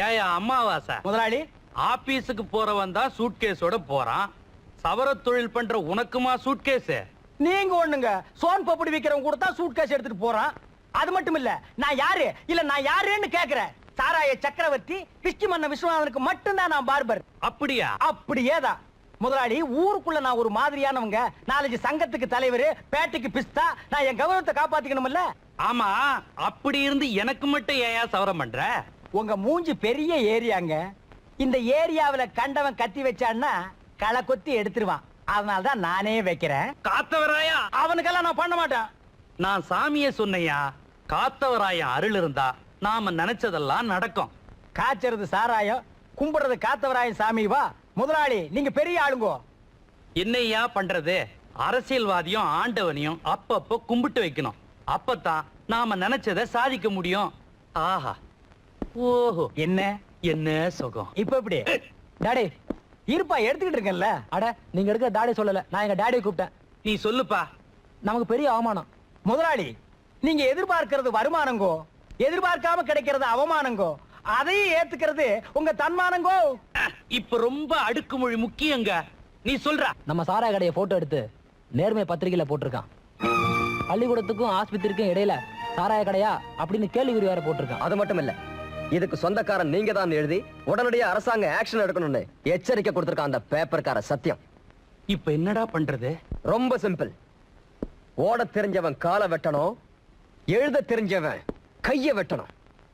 ஏயா அம்மாவாசை முதலாளி, ஆபீஸுக்கு போறவன் தான் சூட்கேஸோட போறான். சவர தொழில் பண்ற உனக்குமா சூட்கேஸ்? நீங்க ஒண்ணுங்க சோன் பப்படி விக்கிறவங்க கூட தான் சூட்கேஸ் எடுத்துட்டு போறான். அது மட்டும் இல்ல, நான் யாரு இல்ல நான் யாருன்னு கேக்குறேன். சாராய சக்கரவர்த்தி விஷ்ணு மன்ன விஸ்வநாதனுக்கு மட்டும்தான் நான் பார்பர். அப்படியா? அப்படியேதான் முதலாளி. ஊருக்குள்ள நான் ஒரு மாதிரியானவங்க, 4 சங்கத்துக்கு தலைவர், பேட்டைக்கு பிஸ்தா. நான் என் கௌரவத்தை காப்பாத்திக்கணும்ல. ஆமா, அப்படி இருந்து எனக்கு மட்டும் ஏயா சவரம் பண்ற? உங்க மூஞ்சி பெரிய ஏரியாங்க. இந்த ஏரியாவுல கண்டவன் கத்தி வச்சான்னா களை கொத்தி எடுத்துருவான். அதனாலதான் நானே வைக்கிறேன். காத்தவராயா? அவனுக்கெல்லாம் நான் பண்ண மாட்டேன். நான் சாமியே சொன்னையா, காத்தவராயா அருள் இருந்தா நாம நினைச்சதெல்லாம் நடக்கும். காய்ச்சறது சாராயம், கும்பிடுறது காத்தவராயன் சாமி. வா முதலாளி, நீங்க பெரிய ஆளுங்கோ. என்னையா பண்றது? அரசியல்வாதியும் ஆண்டவனையும் அப்பப்போ கும்பிட்டு வைக்கணும். அப்பதான் நாம நினைச்சதை சாதிக்க முடியும். ஆஹா, ஓஹோ, என்ன என்ன சுகம். இப்ப எப்படி டாடி? இருப்பா, எடுத்துக்கிட்டு இருக்கேன்ல. அட, நீங்க எடுக்க டாடி சொல்லல, நான் எங்க டாடியை கூப்பிட்டேன். நீ சொல்லுப்பா. நமக்கு பெரிய அவமானம் முதலாளி. நீங்க எதிர்பார்க்கிறது வருமானங்கோ, எதிர்பார்க்காம கிடைக்கிறது அவமானங்கோ. அதையும் ஏத்துக்கிறது உங்க தன்மானங்கோ. இப்ப ரொம்ப அடுக்குமொழி முக்கியங்க. நீ சொல்ற. நம்ம சாராய கடையை போட்டோ எடுத்து நேர்மை பத்திரிகையில போட்டிருக்கான். பள்ளிக்கூடத்துக்கும் ஆஸ்பத்திரிக்கும் இடையில சாராய கடையா அப்படின்னு கேள்விக்குறி வேற போட்டிருக்கான். அது மட்டும் இல்ல, இதுக்கு சொந்தக்காரன் நீங்க தான் எழுதி உடனடியா அரசாங்க ஆக்ஷன் எடுக்கணும்னு எச்சரிக்கை கொடுத்திருக்கான் அந்த பேப்பர்கார சத்தியம். இப்ப என்னடா பண்றது? ரொம்ப சிம்பிள். ஓட தெரிஞ்சவன் காலை வெட்டணும், எழுத தெரிஞ்சவன் கைய வெட்டணும்.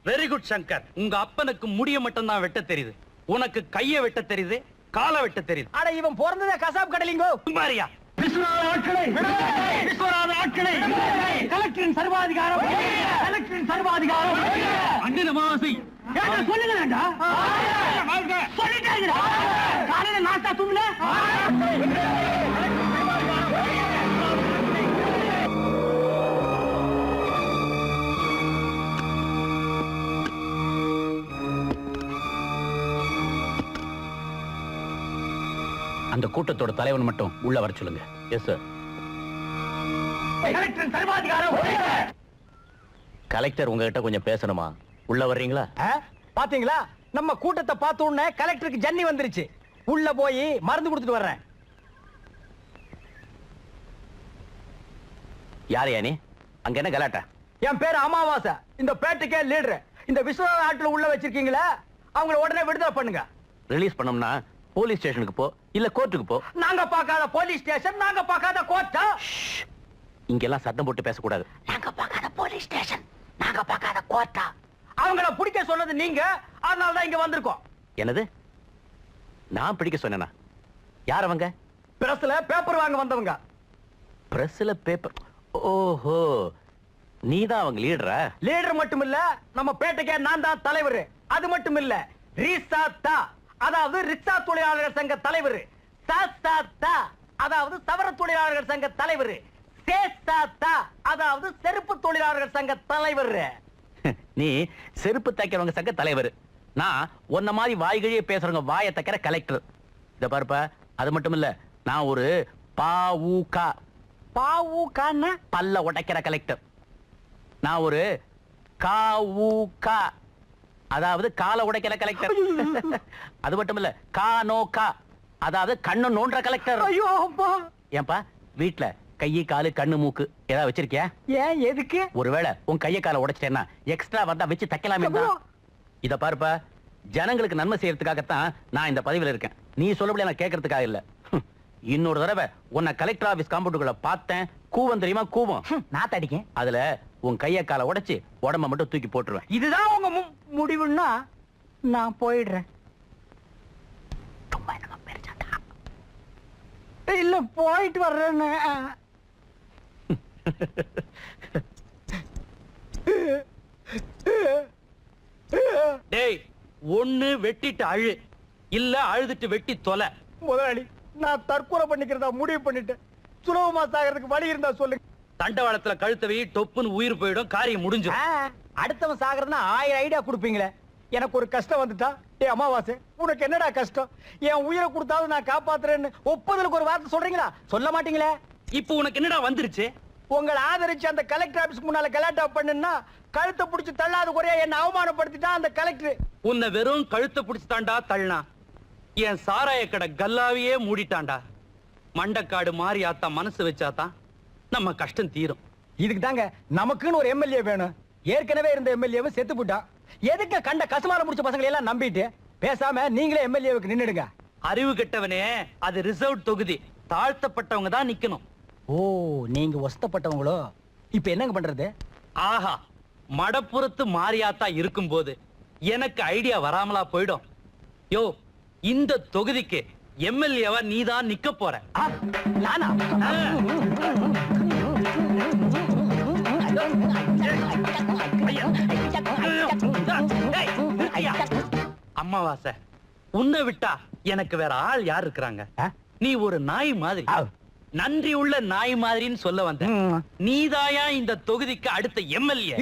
Very good Shankar. உங்க அப்பனுக்கு முடிய மட்டும் தான் வெட்ட தெரியுது, உனக்கு கைய வெட்ட தெரியுது, காலை வெட்ட தெரியுது. அட, இவன் பிறந்ததே கசாப் கடலிங்கோ. குமாரியா, கலெக்டரின் சர்வாதிகாரம், கலெக்டரின் சர்வாதிகாரம். அண்ணன் அமாவாசை சொல்லுங்க. சொல்லிட்டாங்க காலையில நாஸ்தா தூங்கல. அந்த கூட்டத்தோட தலைவன் மட்டும் உள்ள வர சொல்லுங்க. Yes sir. கலெக்டர் உங்ககிட்ட கொஞ்சம் பேசணுமா? உள்ள வர்றீங்களா? பாத்தீங்களா, நம்ம கூட்டத்தை பார்த்த உடனே கலெக்டருக்கு ஜன்னி வந்துருச்சு. உள்ள போய் மருந்து கொடுத்துட்டு வர்றேன். யாரையா நீ? அங்க என்ன கலாட்டா? என் பேரு அமாவாசை, இந்த பேட்டைக்கே லீடர். இந்த விஸ்வநாத ஆட்டுல உள்ள வச்சிருக்கீங்களா, அவங்கள உடனே விடுதலை பண்ணுங்க. ரிலீஸ் பண்ணோம்னா போலீஸ் ஸ்டேஷனுக்கு போ, இல்ல கோர்ட்டுக்கு போ. நாங்க பார்க்காத போலீஸ் ஸ்டேஷன், நாங்க பார்க்காத கோர்ட்டா? இங்கெல்லாம் சத்தம் போட்டு பேசக்கூடாது. நாங்க பார்க்காத போலீஸ் ஸ்டேஷன், நாங்க பார்க்காத கோர்ட்டா? அவங்கள பிடிக்க சொன்னது நீங்க, அதனால தான் இங்க வந்திருக்கோம். என்னது? நான் பிடிக்க சொன்னேனா? யார் அவங்க? பிரஸ்ல பேப்பர் வாங்க வந்தவங்க. பிரஸ்ல பேப்பர்? ஓஹோ, நீதான் அவங்க லீடரா? லீடர் மட்டும் இல்ல, நம்ம பேட்டைக்கே நான் தான் தலைவர். அது மட்டும் இல்ல, ரீசாத்தா அதாவது ரிக்ஷா தொழிலாளர்கள் சங்க தலைவர், சாஸ்தாத்தா அதாவது சவர தொழிலாளர்கள் சங்க தலைவர், சேஸ்தாத்தா அதாவது செருப்பு தொழிலாளர்கள் சங்க தலைவர். நீ செருப்பு தைக்கிறவங்க சங்க தலைவர், நான் உன்ன மாதிரி வாய்கழியே பேசுறவங்க வாயை தைக்கிற கலெக்டர். இத பாருப்பா, அது மட்டும் இல்ல, நான் ஒரு பாவுகா. பாவுகான்னா பல்ல உடைக்கிற கலெக்டர். நான் ஒரு காவுகா அதாவது கால உடைக்கிற கலெக்டர். அது மட்டும் இல்ல, கானோகா அதாவது கண்ணு நோன்ற கலெக்டர். ஐயோ அப்பா. ஏன்பா, வீட்ல கையை காலு கண்ணு மூக்கு ஏதாவது வச்சிருக்கியா? ஏன், எதுக்கு? ஒருவேளை உன் கையை காலை உடைச்சிட்டேன்னா எக்ஸ்ட்ரா வந்தா வச்சு தைக்கலாமே தான். இத பாருப்பா, ஜனங்களுக்கு நன்மை செய்யறதுக்காகத்தான் நான் இந்த பதவியில இருக்கேன். நீ சொல்லபடி நான் கேட்கறதுக்காக இல்ல. இன்னொரு தடவை உன்னை கலெக்டர் ஆபீஸ் காம்பவுண்டுக்குள்ள பார்த்தேன், கூவம் தெரியுமா? கூவம் நான் தடிக்கேன். அதுல உன் கைய காலை உடைச்சு உடம்ப மட்டும் தூக்கி போட்டுருவேன். இதுதான் உங்க முடிவுன்னா நான் போயிடுறேன். இல்ல, போயிட்டு வர்றேன்னு. டேய், ஒண்ணு வெட்டிட்டு அழு, இல்ல அழுதுட்டு வெட்டி தொலை. முதலாளி, நான் தற்கொலை பண்ணிக்கிறதா முடிவு பண்ணிட்டேன். சுலபமா சாகிறதுக்கு வழி இருந்தா சொல்லுங்க. தண்டவாளத்துல கழுத்தவை டொப்புன்னு உயிர் போயிடும், காரியம் முடிஞ்சிடும். அடுத்தவன் சாகிறதுனா 1000 ஐடியா கொடுப்பீங்களே. எனக்கு ஒரு கஷ்டம் வந்துட்டா, ஏ அமாவாசை, உனக்கு என்னடா கஷ்டம்? என் உயிரை கொடுத்தாலும் நான் காப்பாத்துறேன்னு ஒப்புதலுக்கு ஒரு வார்த்தை சொல்றீங்களா? சொல்ல மாட்டீங்களே. இப்போ உனக்கு என்னடா வந்துருச்சு? உங்களை ஆதரிச்சு அந்த கலெக்டர் ஆபீஸ்க்கு முன்னால கலாட்டா பண்ணுன்னா கழுத்தை பிடிச்சு தள்ளாத குறையா என்ன அவமானப்படுத்திட்டான் அந்த கலெக்டர். உன்னை வெறும் கழுத்தை பிடிச்சிட்டான்டா தள்ளனா, என் சாராய கடை கல்லாவையே மூடிட்டான்டா. மண்டக்காடு மாறி ஆத்தா மனசு வச்சாதான் நம்ம கஷ்டம் தீரும். இதுக்கு தாங்க நமக்குன்னு ஒரு எம்எல்ஏ வேணும். ஏற்கனவே இருந்த எம்எல்ஏவை செத்து போட்டான். எதுக்கு கண்ட கசுமால முடிச்ச பசங்களை எல்லாம் நம்பிட்டு பேசாம நீங்களே எம்எல்ஏவுக்கு நின்னுடுங்க. அறிவு கெட்டவனே, அது ரிசர்வ் தொகுதி, தாழ்த்தப்பட்டவங்க தான் நிக்கணும். ஓ, நீங்க ஒஸ்தப்பட்டவங்களோ? இப்ப என்னங்க பண்றது? ஆஹா, மடப்புறத்து மாரியாத்தா இருக்கும்போது எனக்கு ஐடியா வராமலா போயிடும். யோ, இந்த தொகுதிக்கு எம்எல்ஏவா நீதான் நிக்க போற. நானா? அம்மாவாசை, உன்னை விட்டா எனக்கு வேற ஆள் யார் இருக்கிறாங்க? நீ ஒரு நாய் மாதிரி, நன்றி உள்ள நாய் மாதிரின்னு சொல்ல வந்த. நீதாயா இந்த தொகுதிக்கு அடுத்த எம்எல்ஏ?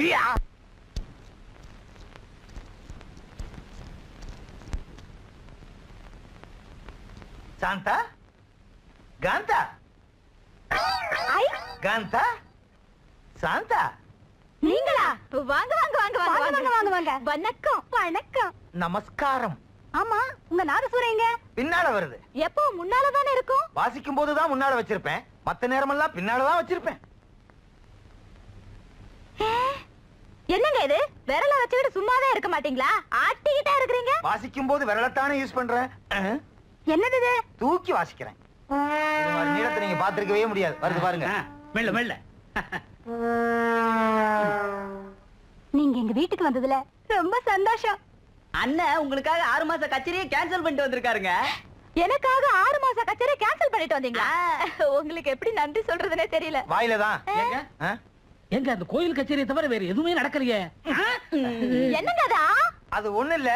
சாந்தா, காந்தா, காந்தா, சாந்தா, நீங்களா? வாங்க வாங்க வாங்க வாங்க வாங்க வாங்க வாங்க. வணக்கம் வணக்கம். நமஸ்காரம். ஆமா, உங்க நாதசுரம் எங்க? பின்னால வருது. எப்போ முன்னால தானே இருக்கும். வாசிக்கும் போதுதான் முன்னால வச்சிருப்பேன், மத்த நேரமெல்லாம் பின்னாலதான் வச்சிருப்பேன். என்னங்க இது? விரல வச்சுக்கிட்டு சும்மாவே இருக்க மாட்டீங்களா? ஆட்டிக்கிட்டே இருக்கிறீங்க. வாசிக்கும் போது விரலத்தானே யூஸ் பண்றேன். என்னது இது? தூக்கி வாசிக்கிறேன். இது மாதிரி நீளத்தை நீங்க பாத்துருக்கவே முடியாது. வருது பாருங்க. மெல்ல மெல்ல. நீங்க எங்க வீட்டுக்கு வந்ததுல ரொம்ப சந்தோஷம். அண்ணன் உங்களுக்காக 6 மாச கச்சேரியை கேன்சல் பண்ணிட்டு வந்திருக்காருங்க. எனக்காக 6 மாச கச்சேரி கேன்சல் பண்ணிட்டு வந்தீங்களா? உங்களுக்கு எப்படி நன்றி சொல்றதுனே தெரியல. வாயில தான். எங்க அந்த கோயில் கச்சேரியை தவிர வேற எதுவுமே நடக்கலையே. என்னங்க அதா? அது ஒண்ணு இல்ல,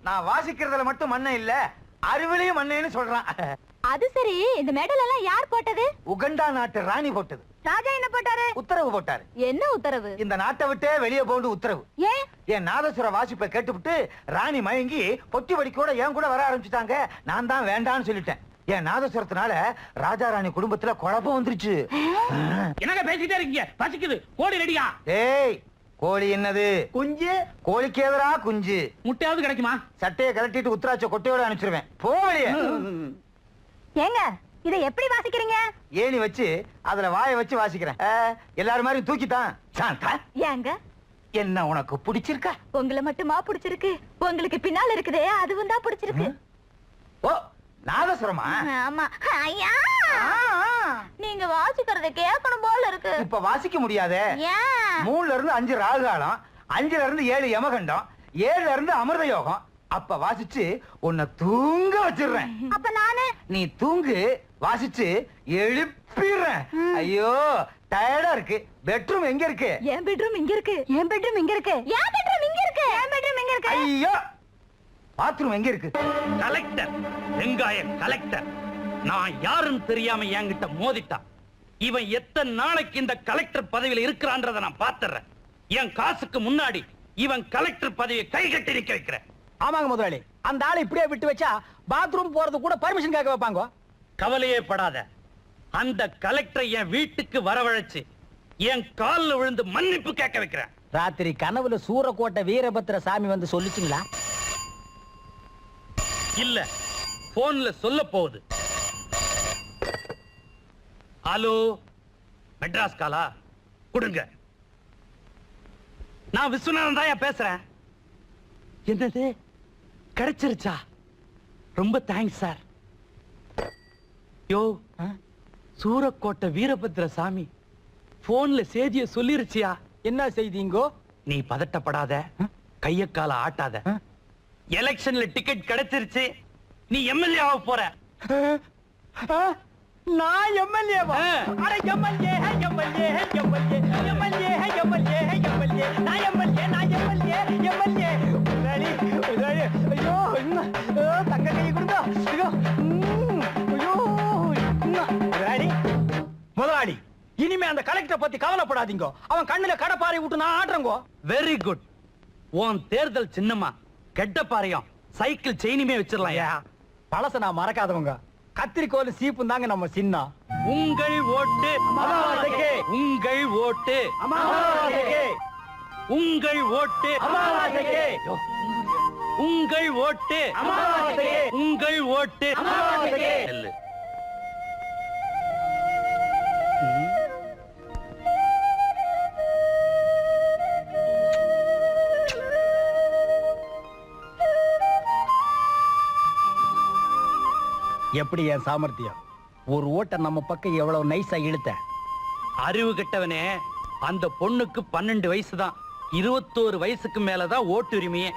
நான் வாசிக்கிறதுல மட்டும் மண்ணை இல்ல, அறிவிலையும் மண்ணேன்னு சொல்றான். அது சரி, இந்த மெடல் எல்லாம் யார் போட்டது? உகண்டா நாட்டு ராணி போட்டது. ராஜா என்ன போட்டாரு? உத்தரவு போட்டாரு. என்ன உத்தரவு? இந்த நாட்டை விட்டே வெளியே போண்டு உத்தரவு. ஏன்? என் நாதசுர வாசிப்பை கேட்டுவிட்டு ராணி மயங்கி பொட்டி வடிக்கூட என் கூட வர ஆரம்பிச்சுட்டாங்க. நான் தான் வேண்டான்னு சொல்லிட்டேன். என் நாதசுரத்தினால ராஜா ராணி குடும்பத்துல குழப்பம் வந்துருச்சு. என்னங்க பேசிட்டே இருக்கீங்க? பசிக்குது. கோழி ரெடியா? ஏய், கோழி என்னது? குஞ்சு. கோழிக்கு எதிரா குஞ்சு. முட்டையாவது கிடைக்குமா? சட்டையை கலட்டிட்டு உத்தராட்ச கொட்டையோட அனுப்பிச்சிருவேன். போ வெளியே. ஏங்க, இதை எப்படி வாசிக்கிறீங்க? ஏணி வச்சு அதுல வாயை வச்சு வாசிக்கிறேன். எல்லாரும் மாதிரி தூக்கித்தான். சாந்தா, ஏங்க, என்ன உனக்கு பிடிச்சிருக்கா? உங்களை மட்டுமா பிடிச்சிருக்கு? உங்களுக்கு பின்னால இருக்குதே, அதுவும் தான் பிடிச்சிருக்கு. ஓ, நாதசுரமா? ஆமா. ஐயா, நீங்க வாசிக்கிறத கேட்கணும் போல இருக்கு. இப்ப வாசிக்க முடியாதே. ஏன்? 3ல இருந்து 5 ராகுகாலம், 5ல இருந்து 7 யமகண்டம், 7ல இருந்து அமிர்த யோகம். அப்ப வாசிச்சு உன்னை தூங்க வச்சிடுறேன். அப்ப நானு? நீ தூங்கு, வாசிச்சு எழுப்பிடுறேன். ஐயோ, டயர்டா இருக்கு. பெட்ரூம் எங்க இருக்கு? என் பெட்ரூம் இங்க இருக்கு. என் பெட்ரூம் இங்க இருக்கு. என் பெட்ரூம் இங்க இருக்கு. என் பெட்ரூம் இங்க இருக்கு. ஐயோ, பாத்ரூம் எங்க இருக்கு? கலெக்டர், வெங்காய கலெக்டர், நான் யாருன்னு தெரியாம என்கிட்ட மோதிட்டான். இவன் எத்தனை நாளைக்கு இந்த கலெக்டர் பதவியில இருக்கிறான்றத நான் பாத்துறேன். என் காசுக்கு முன்னாடி இவன் கலெக்டர் பதவியை கை கட்டி நிக்க வைக்கிறேன். ஆமாங்க முதலாளி, அந்த ஆளை இப்படியே விட்டு வச்சா பாத்ரூம் போறது கூட பர்மிஷன் கேட்க வைப்பாங்க. கவலையே படாத, அந்த கலெக்டரை என் வீட்டுக்கு வரவழைச்சு என் கால்ல விழுந்து மன்னிப்பு கேட்க வைக்கிறேன். ராத்திரி கனவுல சூரக்கோட்டை வீரபத்திர சாமி வந்து சொல்லிச்சுங்களா? இல்ல, போன்ல சொல்ல போகுது. ஹலோ, மெட்ராஸ் காலா கொடுங்க. நான் விஸ்வநாதன் தான் பேசுறேன். என்னது, கிடைச்சிருச்சா? ரொம்ப தேங்க்ஸ் சார். யோ, சூரக்கோட்டை வீரபத்திர சாமி போன்ல செய்திய சொல்லிருச்சியா? என்ன செய்திங்கோ? நீ பதட்டப்படாத, கைய கால ஆட்டாத. எலெக்ஷன்ல டிக்கெட் கிடைச்சிருச்சு, நீ எம்எல்ஏ ஆக போற. நான் எம்எல்ஏவா? அட MLA, MLA, MLA, MLA, MLA, MLA, நான் எம்எல்ஏ, நான் எம்எல்ஏ, எம்எல்ஏ. முதலாளி, முதலாளி, ஐயோ, தங்க கை கொடுங்க. ஐயோ, ஐயோ, முதலாளி, முதலாளி, இனிமே அந்த கலெக்டரை பத்தி கவலைப்படாதீங்க. அவன் கண்ணுல கடப்பாறை விட்டு நான் ஆடுறேங்கோ. Very good. உன் தேர்தல் சின்னமா கெட்ட பாறையும் சைக்கிள் செயினுமே வச்சிடலாம். பழச நான் மறக்காதவங்க. கத்திரிக்கோல் சீப்பும் தாங்க நம்ம சின்னம். உங்கள் ஓட்டு அமாவாசைக்கு. உங்கள் ஓட்டு அமாவாசைக்கு. உங்கள் ஓட்டு அமாவாசைக்கு. உங்கள் ஓட்டு அமாவாசைக்கு. உங்கள் ஓட்டு அமாவாசைக்கு. நெல்லு. எப்படி என் சாமர்த்தியம்? ஒரு ஓட்ட நம்ம பக்கம் எவ்வளவு நைஸா இழுத்த. அறிவு கெட்டவனே, அந்த பொண்ணுக்கு 12 வயசுதான். 21 வயசுக்கு மேலதான் ஓட்டுரிமையே.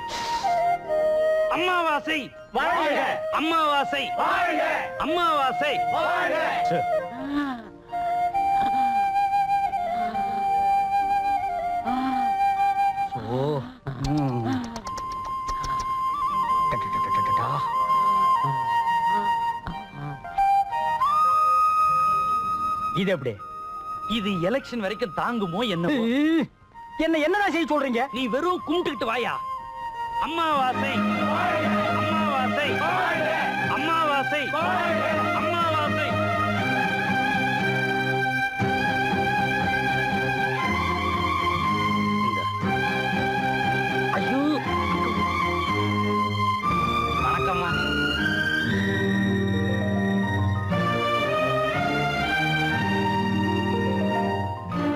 அம்மாவாசை வாழ்க. அம்மாவாசை வாழ்க. அம்மாவாசை. ச்சே. ஓ. டடடடடடடா. இது எப்படி? இது எலெக்ஷன் வரைக்கும் தாங்குமோ என்ன? என்னடா செய்ய சொல்றீங்க? நீ வெறும் கும்பிட்டுக்கிட்டு வாயா. அம்மாவாசை அம்மாவாசை அம்மாவாசை அம்மாவாசை. இங்க. ஐயோ, வணக்கம்மா.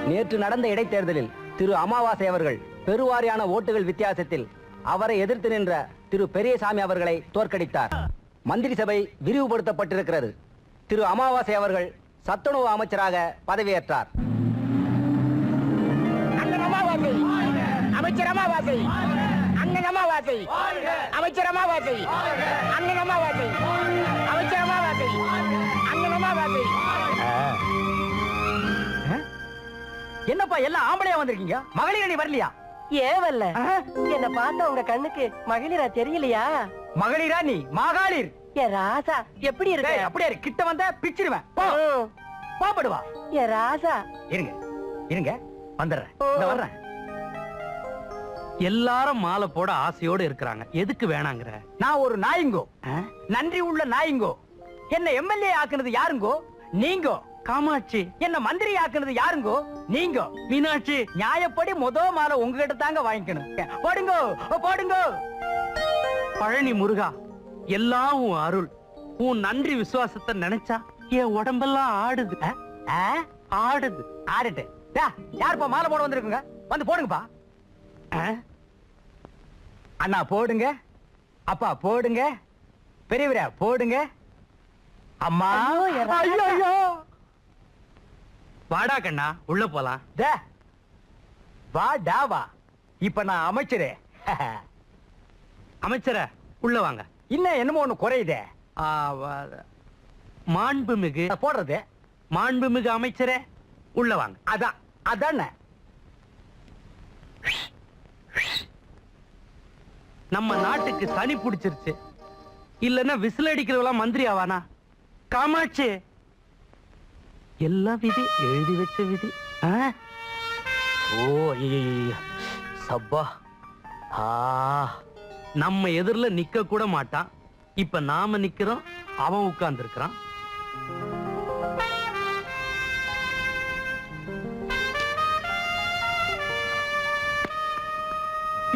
நேற்று நடந்த இடைத்தேர்தலில் திரு அமாவாசை அவர்கள் பெருவாரியான ஓட்டுகள் வித்தியாசத்தில் அவரை எதிர்த்து நின்ற திரு பெரியசாமி அவர்களை தோற்கடித்தார். மந்திரி சபை விரிவுபடுத்தப்பட்டிருக்கிறது. திரு அமாவாசை அவர்கள் சத்துணவு அமைச்சராக பதவியேற்றார். அண்ணன் அமாவாசை. அமைச்சர் அமாவாசை. அண்ணன் அமாவாசை. அமைச்சர் அமாவாசை. அண்ணன் அமாவாசை. அமைச்சர் அமாவாசை. அண்ணன் அமாவாசை. என்னப்பா எல்லாம் ஆம்பளையா வந்திருக்கீங்க? மகளிர் அணி வரலையா? ஏன் வரல? என்ன பார்த்தா உங்க கண்ணுக்கு மகளிரா தெரியலையா? மகளிரா நீ மகளிர். ஏ ராசா, எப்படி டேய், இருக்க? அப்படியே இரு. கிட்ட வந்த பிச்சிடுவேன். போ. போப்படுவா. ஏ ராசா, இருங்க இருங்க வந்துடுறேன். இந்த வர்றேன். எல்லாரும் மாலை போட ஆசையோட இருக்கிறாங்க. எதுக்கு வேணாங்கிற? நான் ஒரு நாயுங்கோ. நன்றி உள்ள நாயுங்கோ. என்ன எம்எல்ஏ ஆக்குனது யாருங்கோ? நீங்கோ. காமாட்சி. என்ன மந்திரி ஆக்குனது யாருங்கோ? நீங்க. மீனாட்சி. நியாயப்படி மாலை உங்ககிட்ட தாங்க வாங்கிக்கணும். போடுங்கோ போடுங்கோ. பழனி முருகா, எல்லாம் உன் அருள். உன் நன்றி விசுவாசத்தை நினைச்சா என் உடம்பெல்லாம் ஆடுது. ஆடுது. ஆடட்டு. யாருப்பா மாலை போட வந்திருக்குங்க? வந்து போடுங்கப்பா. அண்ணா போடுங்க. அப்பா போடுங்க. பெரியவரா போடுங்க. அம்மா. ஐயோ ஐயோ. வாடா கண்ணா, உள்ள போலாம். வா டாவா. இப்ப நான் அமைச்சரே. அமைச்சர உள்ள வாங்க. இன்னும் என்னமோ ஒண்ணு குறையுதே. மாண்புமிகு போடுறது. மாண்புமிகு அமைச்சரே உள்ள வாங்க. அதான் அதானே. நம்ம நாட்டுக்கு சனி பிடிச்சிருச்சு. இல்லன்னா விசில் அடிக்கிறவெல்லாம் மந்திரி ஆவானா? காமாட்சி, எல்லாம் விதி, எழுதி வச்ச விதி. ஓ ஐயோ சப்பா. நம்ம எதிரில நிக்க கூட மாட்டான். இப்ப நாம நிக்கிறோம், அவன் உட்கார்ந்து இருக்கிறான்.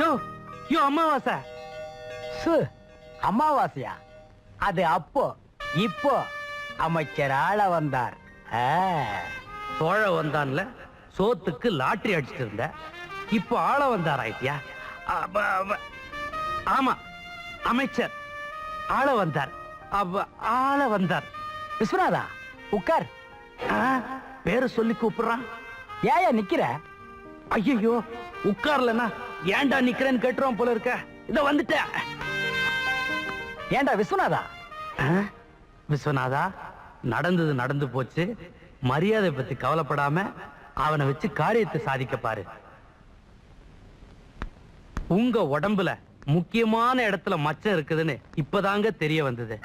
யோ யோ அமாவாசை. அமாவாசையா? அது அப்போ. இப்போ அமைச்சர் ஆள வந்தார். சோழ வந்தான்ல, சோத்துக்கு லாட்டரி அடிச்சிட்டு இருந்த. இப்போ ஆள வந்தார் ஆயிட்டியா? ஆமா, அமைச்சர் ஆள வந்தார். ஆள வந்தார். விஸ்வநாதா உட்கார். பேரு சொல்லி கூப்பிடுறான். ஏயா நிக்கிற? ஐயோ, உட்கார்லனா ஏன்டா நிக்கிறேன்னு கேட்டுருவான் போல இருக்க. இத வந்துட்டேன். ஏண்டா விஸ்வநாதா? விஸ்வநாதா, நடந்தது நடந்து போச்சு. மரியாதை பத்தி கவலைப்படாம அவனை வச்சு காரியத்தை சாதிக்க பாரு. உங்க உடம்புல முக்கியமான இடத்துல மச்சம் இருக்குதுன்னு இப்பதாங்க தெரிய வந்தது.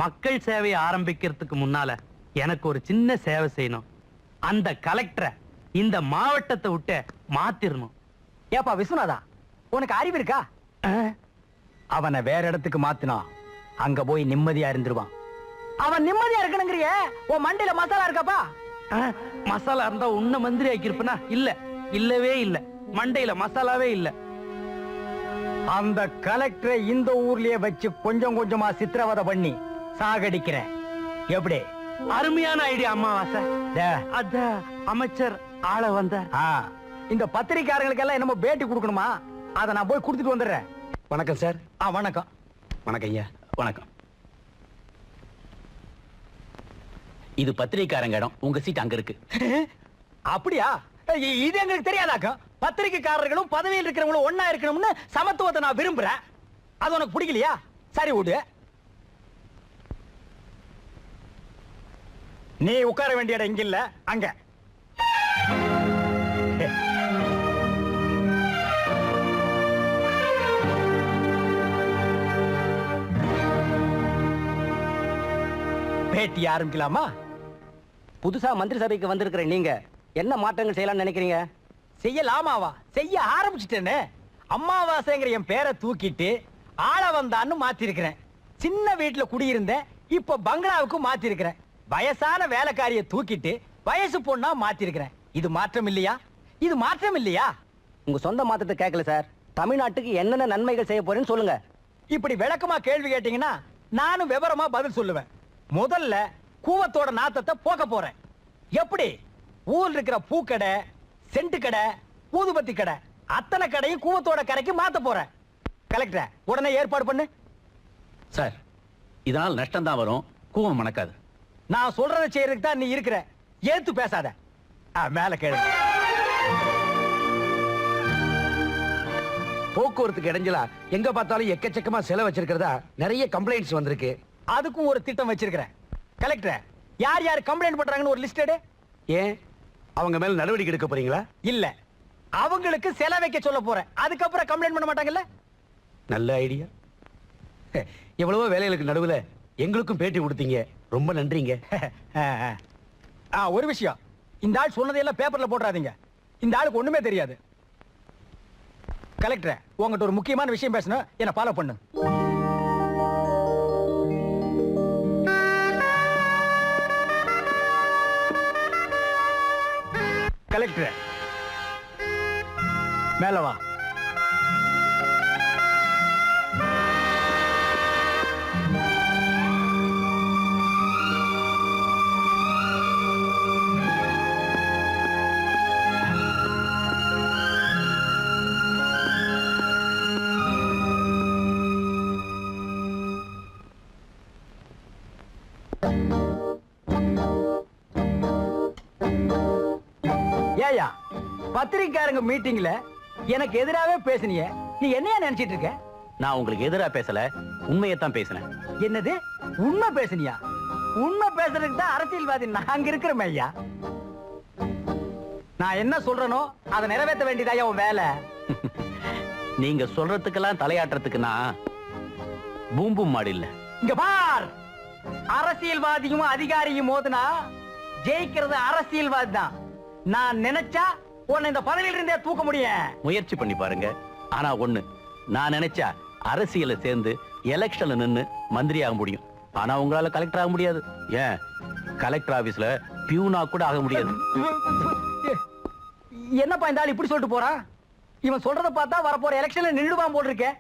மக்கள் சேவையை ஆரம்பிக்கிறதுக்கு முன்னால எனக்கு ஒரு சின்ன சேவை செய்யணும். அந்த கலெக்டரை இந்த மாவட்டத்தை விட்டு மாத்திரணும். ஏப்பா விஸ்வநாதா, உனக்கு அறிவு இருக்கா? அவனை வேற இடத்துக்கு மாத்தினா அங்க போய் நிம்மதியா இருந்துருவான். அவன் நிம்மதியா இருக்கணுங்கிறிய உன் மண்டையில மசாலா இருக்காப்பா? மசாலா இருந்தா உன்ன மந்திரி ஆக்கியிருப்பனா? இல்லவே இல்ல, மண்டையில மசாலாவே இல்ல. அந்த கலெக்டரை இந்த ஊர்லயே வச்சு கொஞ்சம் கொஞ்சமா சித்திரவதை பண்ணி சாகடிக்கிறேன். எப்படி? அருமையான ஐடியா அம்மாவாசை. அத அமைச்சர் ஆள வந்தார். இந்த பத்திரிக்காரங்களுக்கு எல்லாம் என்னமோ பேட்டி கொடுக்கணுமா? அதை நான் போய் கொடுத்துட்டு வந்துடுறேன். வணக்கம் சார். வணக்கம். வணக்கம் ஐயா. வணக்கம். இது பத்திரிக்காரங்க இடம், உங்க சீட் அங்க இருக்கு. அப்படியா? இது எங்களுக்கு தெரியாதாக்கா? பத்திரிக்கைக்காரர்களும் பதவியில் இருக்கிறவங்களும் ஒன்னா இருக்கணும்னு சமத்துவத்தை நான் விரும்புறேன். அது உனக்கு பிடிக்கலையா? சரி விடு. நீ உட்கார வேண்டிய இடம் இங்க இல்ல, அங்க. பேட்டி ஆரம்பிக்கலாமா? புதுசா மந்திரி சபைக்கு வந்திருக்கிற நீங்க என்ன மாற்றங்கள் செய்யலாம்னு நினைக்கிறீங்க? செய்யலாமாவா? செய்ய ஆரம்பிச்சிட்டேன்னு. அம்மாவாசைங்கிற என் பேரை தூக்கிட்டு ஆள வந்தான்னு மாத்திருக்கிறேன். சின்ன வீட்டுல குடியிருந்தேன், இப்ப பங்களாவுக்கு மாத்திருக்கிறேன். வயசான வேலைக்காரியை தூக்கிட்டு வயசு பொண்ணா மாத்திருக்கிறேன். இது மாற்றம் இல்லையா? இது மாற்றம் இல்லையா? உங்க சொந்த மாற்றத்தை கேட்கல சார். தமிழ்நாட்டுக்கு என்னென்ன நன்மைகள் செய்ய போறேன்னு சொல்லுங்க. இப்படி விளக்கமா கேள்வி கேட்டீங்கன்னா நானும் விவரமா பதில் சொல்லுவேன். முதல்ல கூவத்தோட நாத்தத்தை போக்க போறேன். எப்படி? ஊர்ல இருக்கிற பூக்கடை, சென்ட் கடை, ஊதுபத்தி கடை அத்தனை கடையும் கூவத்தோட கடைக்கு மாத்த போறேன். கலெக்டர் உடனே ஏற்பாடு பண்ணு. சார், இதனால் நஷ்டம் தான் வரும், கூவம் மணக்காது. நான் சொல்றதை செய்யறதுக்கு தான் நீ இருக்கிற. ஏத்து பேசாத. மேல கேளு. போக்குவரத்துக்கு இடைஞ்சலா எங்க பார்த்தாலும் எக்கச்சக்கமா செலவு வச்சிருக்கிறதா நிறைய கம்ப்ளைண்ட்ஸ் வந்திருக்கு. அதுக்கும் ஒரு திட்டம் வச்சிருக்கிறேன். கலெக்டர், யார் யார் கம்ப்ளைண்ட் பண்றாங்கன்னு ஒரு லிஸ்ட் எடு. ஏன் அவங்க மேல நடவடிக்கை எடுக்க போறீங்களா? இல்ல, அவங்களுக்கு செலவு வைக்க சொல்ல போறேன். அதுக்கப்புறம் கம்ப்ளைண்ட் பண்ண மாட்டாங்கல்ல? நல்ல ஐடியா. எவ்வளவோ வேலைகளுக்கு நடுவுல எங்களுக்கும் பேட்டி கொடுத்தீங்க, ரொம்ப நன்றிங்க. ஒரு விஷயம், இந்த ஆள் சொன்னதையெல்லாம் பேப்பர்ல போட்டுறாதீங்க. இந்த ஆளுக்கு ஒண்ணுமே தெரியாது. கலெக்டர், உங்ககிட்ட ஒரு முக்கியமான விஷயம் பேசணும், என்ன ஃபாலோ பண்ணு. கலெக்டர், மேல வா. ஏயா, பத்திரிக்காரங்க மீட்டிங்ல எனக்கு எதிராவே பேசுனிய, நீ என்னையா நினைச்சிட்டு இருக்க? நான் உங்களுக்கு எதிரா பேசல, உண்மையைத்தான் பேசினேன். என்னது உண்மை பேசுனியா? உண்மை பேசுறதுக்கு தான் அரசியல்வாதி நாங்க இருக்கிறோம் ஐயா. நான் என்ன சொல்றேனோ அதை நிறைவேற்ற வேண்டியதாயா உன் வேலை. நீங்க சொல்றதுக்கெல்லாம் தலையாட்டுறதுக்கு நான் பூம்பும் மாடு இல்ல. இங்க பார், அரசியல்வாதியும் அதிகாரியும் மோதுனா ஜெயிக்கிறது அரசியல்வாதி தான். நான் நினைச்சா உன்னை இந்த பதவியில இருந்தே தூக்க முடியும். முயற்சி பண்ணி பாருங்க. ஆனா ஒண்ணு, நான் நினைச்சா அரசியல சேர்ந்து எலெக்ஷன்ல நின்னு மந்திரி ஆக முடியும். ஆனா உங்களால கலெக்டர் ஆக முடியாது. ஏன், கலெக்டர் ஆபீஸ்ல பியூனா கூட ஆக முடியாது. என்னப்பா இந்த ஆள் இப்படி சொல்லிட்டு போறான்? இவன் சொல்றத பார்த்தா வரப்போற எலெக்ஷன்ல நின்னுடுவான் போல் இருக்கே.